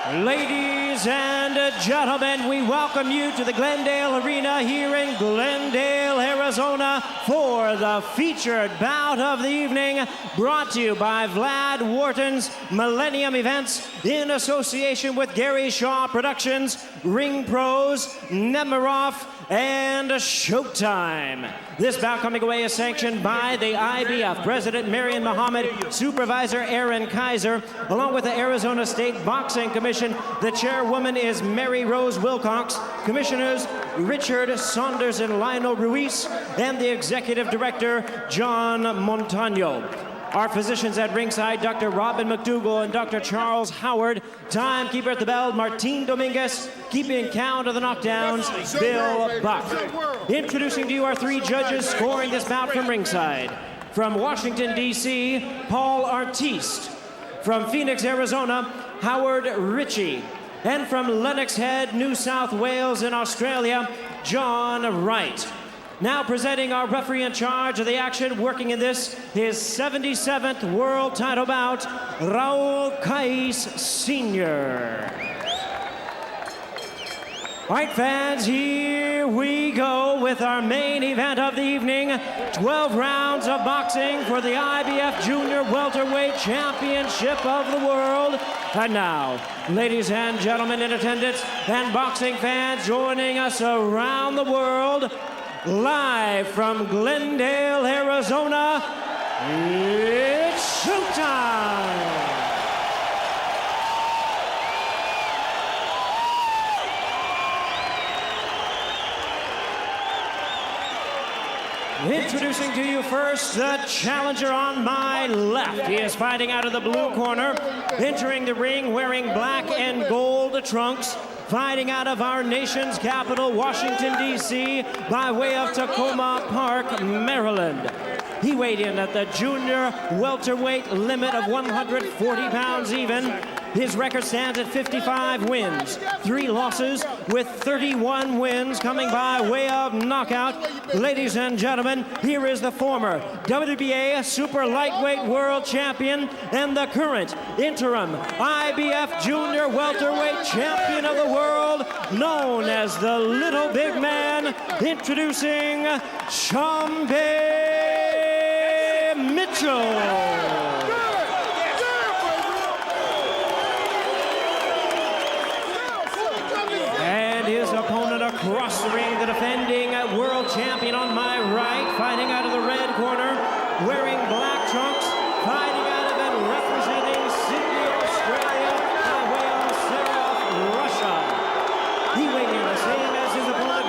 Ladies and gentlemen, we welcome you to the Glendale Arena here in Glendale, Arizona for the featured bout of the evening, brought to you by Vlad Wharton's Millennium Events in association with Gary Shaw Productions, Ring Pros, Nemiroff, and Showtime. This bout coming away is sanctioned by the IBF President Marion Muhammad, Supervisor Aaron Kaiser, along with the Arizona State Boxing Commission. The chairwoman is Mary Rose Wilcox, commissioners Richard Saunders and Lionel Ruiz, and the executive director John Montano. Our physicians at ringside, Dr. Robin McDougall and Dr. Charles Howard. Timekeeper at the bell, Martin Dominguez. Keeping count of the knockdowns, Bill Buck. Introducing to you our three judges scoring this bout from ringside. From Washington, D.C., Paul Artiste. From Phoenix, Arizona, Howard Ritchie. And from Lennox Head, New South Wales in Australia, John Wright. Now presenting our referee in charge of the action, working in this, his 77th world title bout, Raul Cais Sr. All right, fans, here we go with our main event of the evening. 12 rounds of boxing for the IBF Junior Welterweight Championship of the World. And now, ladies and gentlemen in attendance and boxing fans joining us around the world, live from Glendale, Arizona, it's showtime! Introducing to you first, the challenger on my left. He is fighting out of the blue corner, entering the ring wearing black and gold trunks, fighting out of our nation's capital, Washington, D.C., by way of Tacoma Park, Maryland. He weighed in at the junior welterweight limit of 140 pounds even. His record stands at 55 wins, 3 losses, with 31 wins coming by way of knockout. Ladies and gentlemen, here is the former WBA super lightweight world champion and the current interim IBF junior welterweight champion of the world, known as the Little Big Man, introducing Sharmba Mitchell. Opponent across the ring, the defending world champion on my right, fighting out of the red corner, wearing black trunks, fighting out of and representing Sydney, Australia, by way of Serov, Russia. He weighed in the same as his opponent,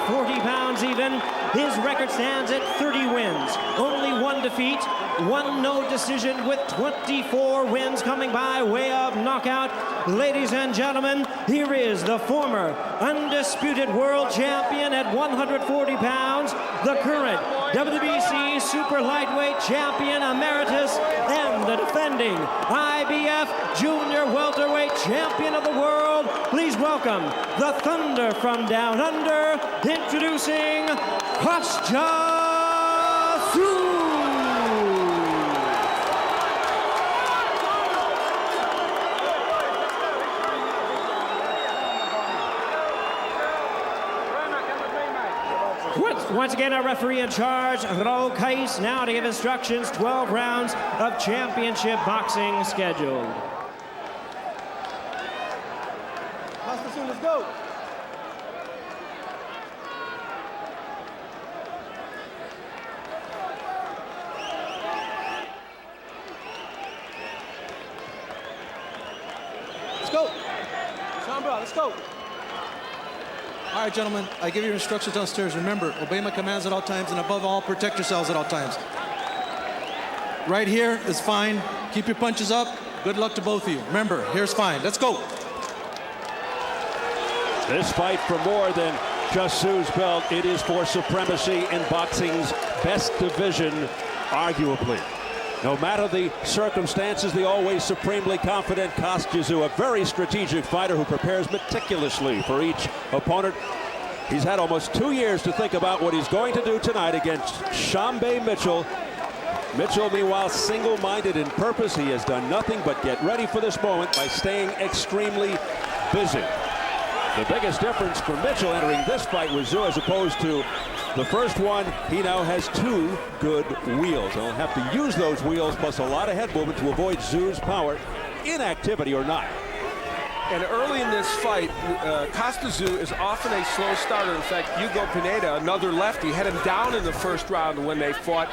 140 pounds even. His record stands at 30 wins, only 1 defeat, 1 no decision, with 24 wins coming by way of knockout. Ladies and gentlemen, here is the former undisputed world champion at 140 pounds, the current WBC super lightweight champion emeritus, and the defending IBF junior welterweight champion of the world. Please welcome the Thunder from Down Under, introducing Kostya Tszyu. Once again, our referee in charge, Raul Cais, now to give instructions. 12 rounds of championship boxing scheduled. Let's go. Let's go. Sharmba, let's go. All right, gentlemen, I give you instructions downstairs. Remember, obey my commands at all times, and above all, protect yourselves at all times. Right here is fine. Keep your punches up. Good luck to both of you. Remember, here's fine. Let's go. This fight for more than just Tszyu's belt. It is for supremacy in boxing's best division, arguably. No matter the circumstances, the always supremely confident Kostya Tszyu, a very strategic fighter who prepares meticulously for each opponent. He's had almost 2 years to think about what he's going to do tonight against Sharmba Mitchell. Mitchell, meanwhile, single-minded in purpose. He has done nothing but get ready for this moment by staying extremely busy. The biggest difference for Mitchell entering this fight with Tszyu as opposed to the first one, he now has 2 good wheels. He'll have to use those wheels plus a lot of head movement to avoid Tszyu's power, inactivity or not. And early in this fight, Kostya Tszyu is often a slow starter. In fact, Hugo Pineda, another lefty, had him down in the first round when they fought.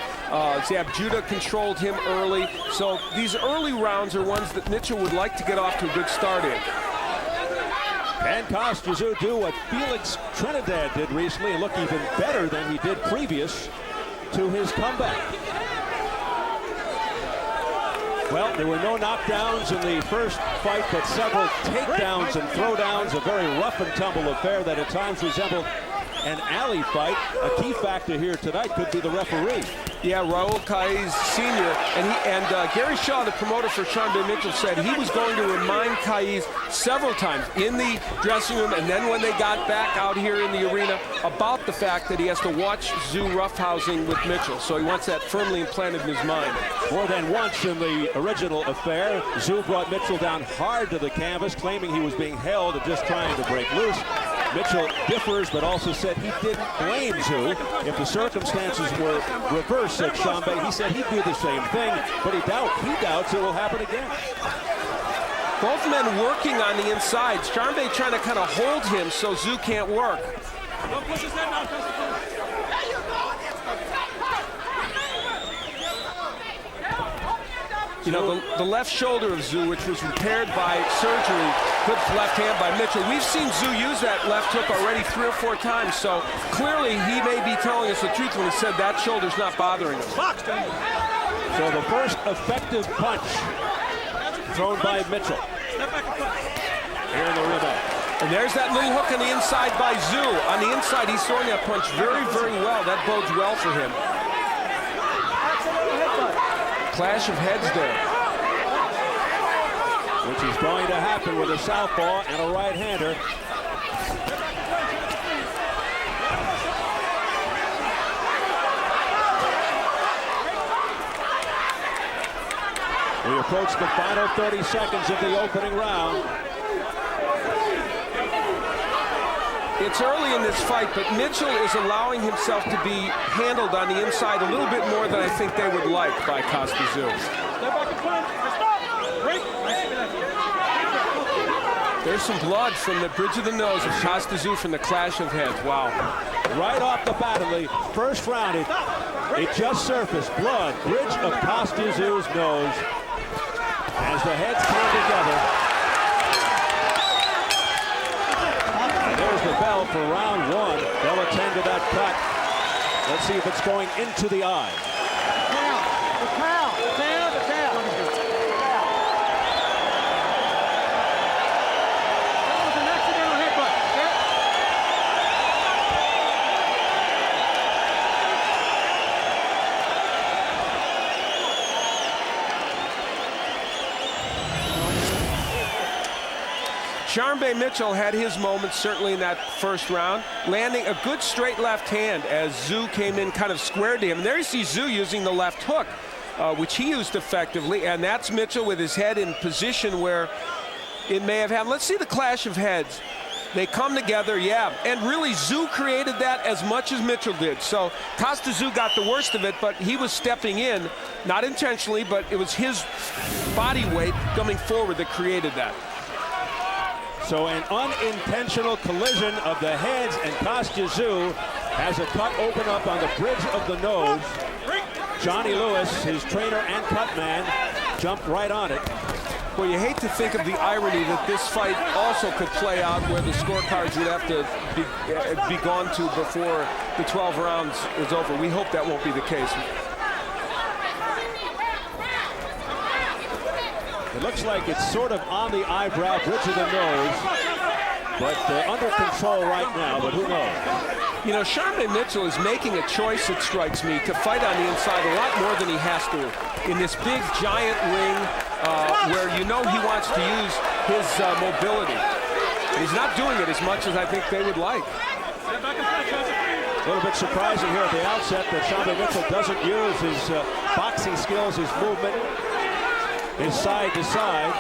Zab Judah controlled him early. So these early rounds are ones that Mitchell would like to get off to a good start in. Can Kostya Tszyu do what Felix Trinidad did recently and look even better than he did previous to his comeback? Well, there were no knockdowns in the first fight, but several takedowns and throwdowns, a very rough and tumble affair that at times resembled an alley fight. A key factor here tonight could be the referee. Yeah, Raul Kaiz Sr. and Gary Shaw, the promoter for Sharmba Mitchell, said he was going to remind Kaiz several times in the dressing room and then when they got back out here in the arena about the fact that he has to watch Tszyu roughhousing with Mitchell. So he wants that firmly implanted in his mind. More than once in the original affair, Tszyu brought Mitchell down hard to the canvas, claiming he was being held and just trying to break loose. Mitchell differs, but also said he didn't blame Tszyu. If the circumstances were reversed, said Sharmba, he said he'd do the same thing, but he doubts it will happen again. Both men working on the inside. Sharmba trying to kind of hold him so Tszyu can't work. You know, the left shoulder of Tszyu, which was repaired by surgery, good left hand by Mitchell. We've seen Tszyu use that left hook already 3 or 4 times, so clearly he may be telling us the truth when he said that shoulder's not bothering him. So the first effective punch thrown by Mitchell. Here in the rebound. And there's that little hook on the inside by Tszyu. On the inside, he's throwing that punch very, very well. That bodes well for him. Clash of heads there. Which is going to happen with a southpaw and a right-hander. We approach the final 30 seconds of the opening round. It's early in this fight, but Mitchell is allowing himself to be handled on the inside a little bit more than I think they would like by Kostya Tszyu. There's some blood from the bridge of the nose of Kostya Tszyu from the clash of heads. Wow. Right off the bat of the first round, it just surfaced. Blood, bridge of Kostya Tszyu's nose as the heads came together. There's the bell for round 1. They'll attend to that cut. Let's see if it's going into the eye. Sharmba Mitchell had his moments certainly in that first round, landing a good straight left hand as Tszyu came in kind of squared to him. And there you see Tszyu using the left hook, which he used effectively, and that's Mitchell with his head in position where it may have happened. Let's see the clash of heads. They come together, yeah, and really Tszyu created that as much as Mitchell did. So Kostya Tszyu got the worst of it, but he was stepping in, not intentionally, but it was his body weight coming forward that created that. So an unintentional collision of the heads, and Kostya Tszyu has a cut open up on the bridge of the nose. Johnny Lewis, his trainer and cut man, jumped right on it. Well, you hate to think of the irony that this fight also could play out where the scorecards would have to be gone to before the 12 rounds is over. We hope that won't be the case. It looks like it's sort of on the eyebrow, bridge of the nose, but under control right now, but who knows? You know, Sharmba Mitchell is making a choice, it strikes me, to fight on the inside a lot more than he has to in this big, giant ring where you know he wants to use his mobility. And he's not doing it as much as I think they would like. A little bit surprising here at the outset that Sharmba Mitchell doesn't use his boxing skills, his movement, his side to side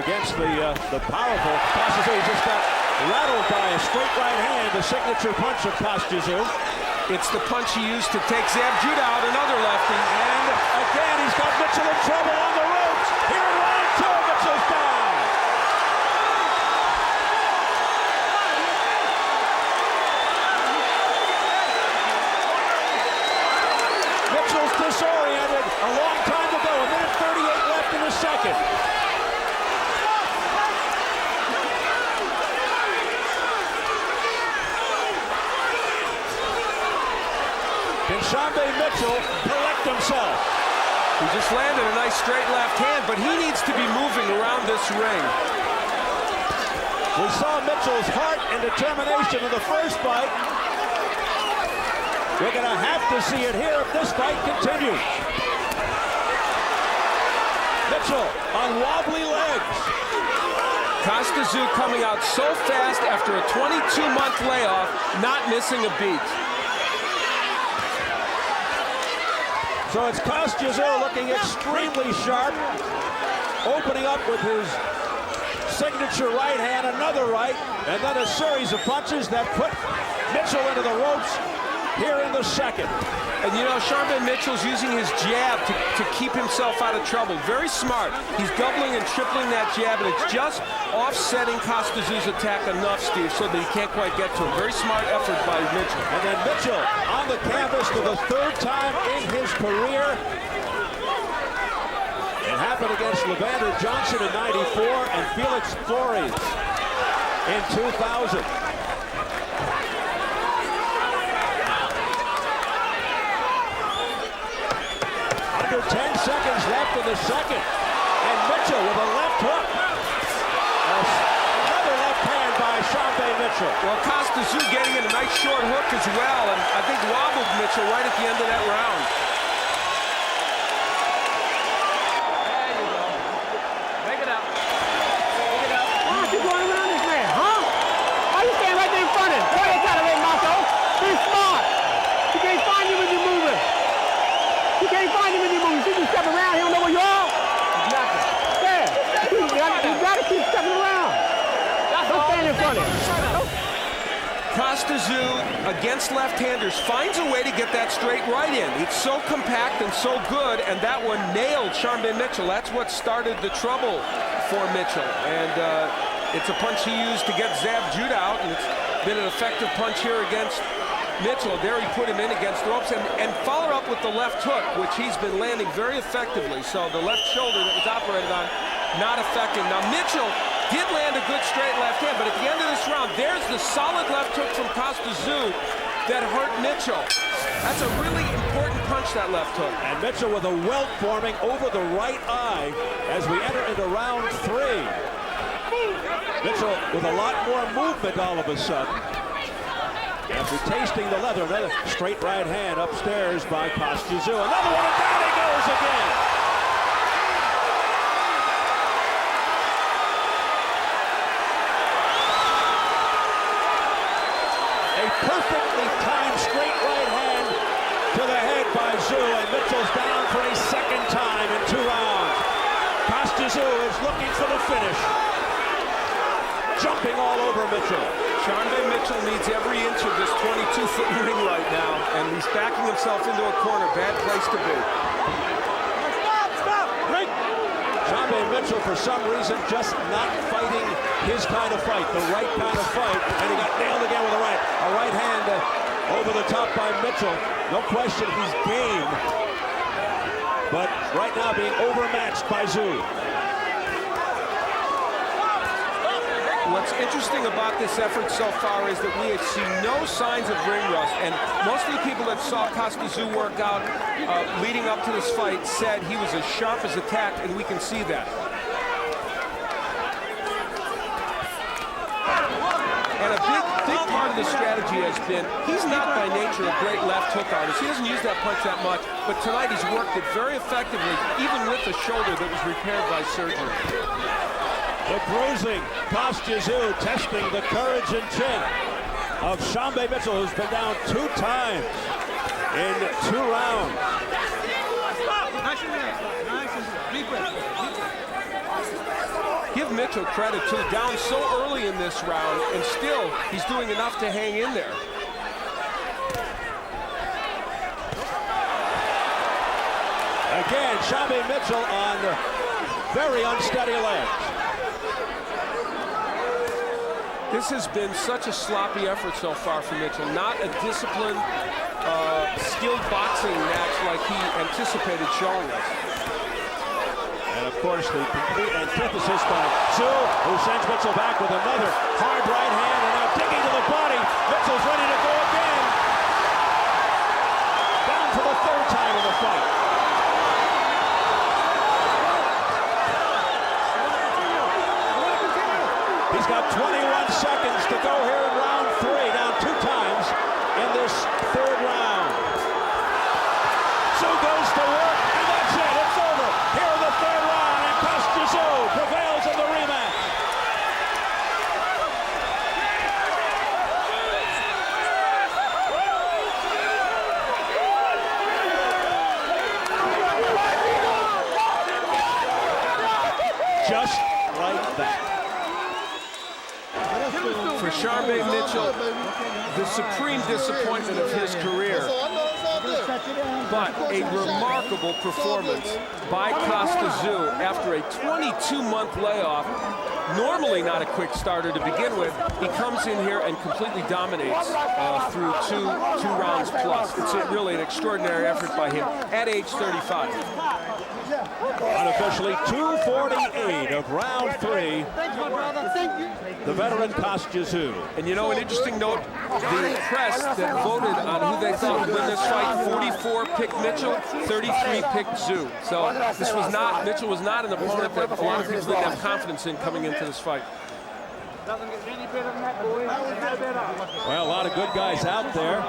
against the powerful Kostya Tszyu. He just got rattled by a straight right hand, the signature punch of Kostya Tszyu. It's the punch he used to take Zab Judah out, another lefty. And again, he's got Mitchell in trouble on the ropes. Here in round 2, Mitchell's down. Mitchell's disoriented a long time to go. 1:38 left in the second. Can Sharmba Mitchell collect himself? He just landed a nice straight left hand, but he needs to be moving around this ring. We saw Mitchell's heart and determination in the first fight. We're going to have to see it here if this fight continues. Mitchell on wobbly legs. Kostya Tszyu coming out so fast after a 22-month layoff, not missing a beat. So it's Kostya Tszyu looking extremely sharp, opening up with his signature right hand, another right, and then a series of punches that put Mitchell into the ropes here in the second. And you know, Sharmba Mitchell's using his jab to keep himself out of trouble. Very smart. He's doubling and tripling that jab, and it's just offsetting Kostya Tszyu's attack enough, Steve, so that he can't quite get to him. Very smart effort by Mitchell. And then Mitchell on the canvas for the third time in his career. It happened against Levander Johnson in '94 and Felix Flores in 2000. Under 10 seconds left in the second. And Mitchell with a left hook. Another left hand by Sharmba Mitchell. Well, Kostya Tszyu getting in a nice short hook as well, and I think wobbled Mitchell right at the end of that round. There you go. Make it up. Make it up. Why aren't you going around this man, huh? Why you stand right there in front of him? Boy, you trying to make Marco. Be smart. He can't find you when you're moving. He can't find you when you're moving. You can step around, he don't know where you are. Nothing. Yeah. You gotta keep stepping around. Don't stand in front of him. Kostya Tszyu against left-handers finds a way to get that straight right in. It's so compact and so good, and that one nailed Sharmba Mitchell. That's what started the trouble for Mitchell. And it's a punch he used to get Zab Judah out, and it's been an effective punch here against Mitchell. There he put him in against the ropes, and follow up with the left hook, which he's been landing very effectively. So the left shoulder that was operated on, not effective. Now Mitchell did land a good straight left hand, but at the end of this round, there's the solid left hook from Kostya Tszyu that hurt Mitchell. That's a really important punch, that left hook. And Mitchell with a welt forming over the right eye as we enter into round 3. Mitchell with a lot more movement all of a sudden. After tasting the leather, another straight right hand upstairs by Kostya Tszyu. Another one, and down he goes again. A perfectly timed straight right hand to the head by Tszyu, and Mitchell's down for a second time in 2 rounds. Kostya Tszyu is looking for the finish. Jumping all over Mitchell. Sharmba Mitchell needs every inch of this 22-foot ring right now, and he's backing himself into a corner. Bad place to be. Stop! Sharmba Mitchell, for some reason, just not fighting his kind of fight, the right kind of fight, and he got nailed again with a right hand over the top by Mitchell. No question he's game, but right now being overmatched by Tszyu. What's interesting about this effort so far is that we have seen no signs of ring rust, and most of the people that saw Kostya Tszyu work out leading up to this fight said he was as sharp as attacked, and we can see that. And a big part of the strategy has been, he's not by nature a great left hook artist. He doesn't use that punch that much, but tonight he's worked it very effectively, even with the shoulder that was repaired by surgery. The bruising, Kostya Tszyu testing the courage and chin of Sharmba Mitchell, who's been down 2 times in 2 rounds. Give Mitchell credit, too. Down so early in this round, and still he's doing enough to hang in there. Again, Sharmba Mitchell on very unsteady legs. This has been such a sloppy effort so far for Mitchell. Not a disciplined, skilled boxing match like he anticipated showing us. And of course, the complete antithesis by Tszyu, who sends Mitchell back with another hard right hand, and now digging to the body. Mitchell's ready to go again. Down for the third time in the fight. He's got 21 seconds to go here in round 3, down 2 times in this third round. Tszyu goes to work, and that's it. It's over. Here in the third round, and Kostya Tszyu prevails in the rematch. Just like that. For Sharmba Mitchell, the supreme disappointment of his career, but a remarkable performance by Kostya Tszyu after a 22-month layoff. Normally not a quick starter to begin with. He comes in here and completely dominates through two rounds plus. It's really an extraordinary effort by him at age 35. Unofficially 2:48 of round 3. The veteran Kostya Tszyu. And you know, an interesting note, the press that voted on who they thought would win this fight, 44 picked Mitchell, 33 picked Tszyu. So this was not, Mitchell was not an opponent that a lot of people didn't have confidence in coming into this fight. Well, a lot of good guys out there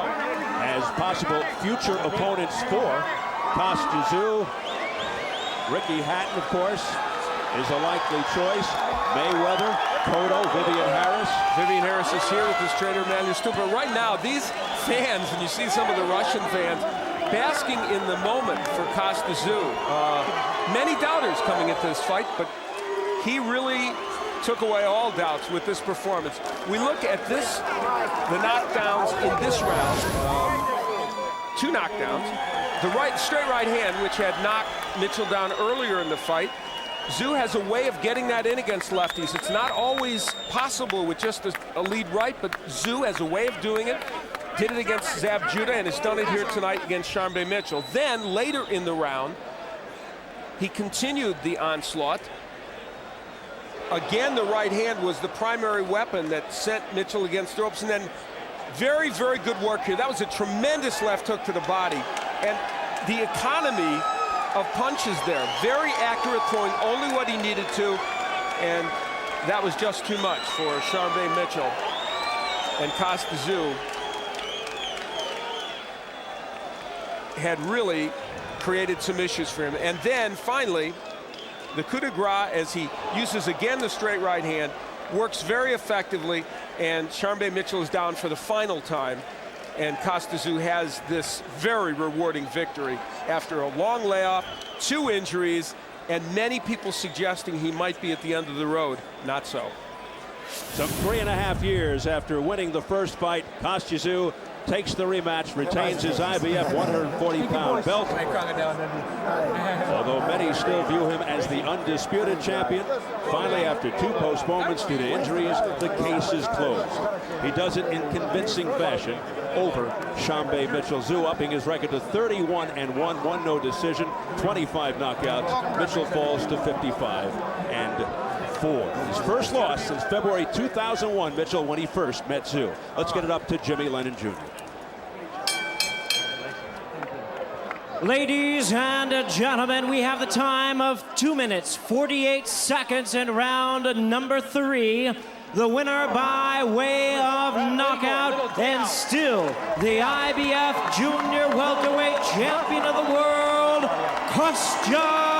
as possible future opponents for Kostya Tszyu. Ricky Hatton, of course, is a likely choice. Mayweather, Cotto, Vivian Harris. Vivian Harris is here with his trainer, Manuel Stu. But right now, these fans, and you see some of the Russian fans, basking in the moment for Kostya Tszyu. Many doubters coming into this fight, but he really took away all doubts with this performance. We look at this, the knockdowns in this round, 2 knockdowns. The straight right hand, which had knocked Mitchell down earlier in the fight. Tszyu has a way of getting that in against lefties. It's not always possible with just a lead right, but Tszyu has a way of doing it. Did it against Zab Judah and has done it here tonight against Sharmba Mitchell. Then later in the round, he continued the onslaught. Again, the right hand was the primary weapon that sent Mitchell against the ropes. And then very, very good work here. That was a tremendous left hook to the body. And the economy of punches there. Very accurate, throwing only what he needed to. And that was just too much for Sharmba Mitchell. And Kostya Tszyu had really created some issues for him. And then finally, the coup de grace, as he uses again the straight right hand, works very effectively, and Sharmba Mitchell is down for the final time, and Kostya Tszyu has this very rewarding victory after a long layoff, 2 injuries, and many people suggesting he might be at the end of the road. Not so. Some 3.5 years after winning the first fight, Kostya Tszyu takes the rematch, retains his IBF 140-pound belt. Although many still view him as the undisputed champion, finally after 2 postponements due to injuries, the case is closed. He does it in convincing fashion over Sharmba Mitchell. Tszyu upping his record to 31-1, 1 no decision, 25 knockouts. Mitchell falls to 55-4. His first loss since February 2001, Mitchell, when he first met Tszyu. Let's get it up to Jimmy Lennon Jr. Ladies and gentlemen, we have the time of 2 minutes, 48 seconds in round number 3. The winner by way of knockout, and still the IBF Junior Welterweight Champion of the World, Kostya